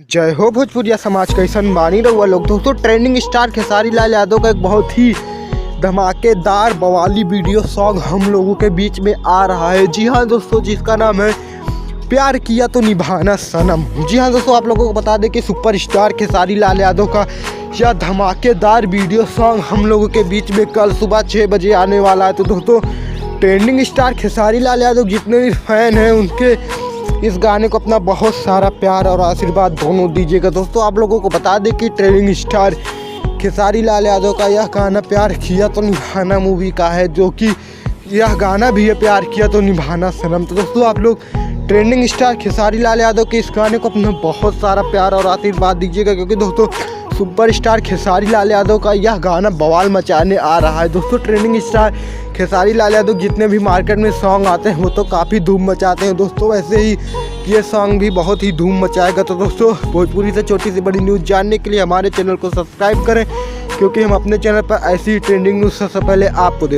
जय हो भोजपुरिया समाज, कैसन बानी रहुआ लोग। दोस्तों, ट्रेंडिंग स्टार खेसारी लाल यादव का एक बहुत ही धमाकेदार बवाली वीडियो सॉन्ग हम लोगों के बीच में आ रहा है। जी हाँ दोस्तों, जिसका नाम है प्यार किया तो निभाना सनम। जी हाँ दोस्तों, आप लोगों को बता दें कि सुपरस्टार खेसारी लाल यादव का यह धमाकेदार वीडियो सॉन्ग हम लोगों के बीच में कल सुबह 6 बजे आने वाला है। तो दोस्तों, ट्रेंडिंग स्टार खेसारी लाल यादव जितने भी फैन हैं उनके इस गाने को अपना बहुत सारा प्यार और आशीर्वाद दोनों दीजिएगा। दोस्तों, आप लोगों को बता दें कि ट्रेंडिंग स्टार खेसारी लाल यादव का यह गाना प्यार किया तो निभाना मूवी का है, जो कि यह गाना भी है प्यार किया तो निभाना सनम। तो दोस्तों, आप लोग ट्रेंडिंग स्टार खेसारी लाल यादव के इस गाने को अपना बहुत सारा प्यार और आशीर्वाद दीजिएगा, क्योंकि दोस्तों सुपरस्टार खेसारी लाल यादव का यह गाना बवाल मचाने आ रहा है। दोस्तों, ट्रेंडिंग स्टार खेसारी लाल यादव जितने भी मार्केट में सॉन्ग आते हैं वो तो काफ़ी धूम मचाते हैं। दोस्तों, वैसे ही ये सॉन्ग भी बहुत ही धूम मचाएगा। तो दोस्तों, भोजपुरी से छोटी सी बड़ी न्यूज़ जानने के लिए हमारे चैनल को सब्सक्राइब करें, क्योंकि हम अपने चैनल पर ऐसी ट्रेंडिंग न्यूज़ सबसे पहले आपको दे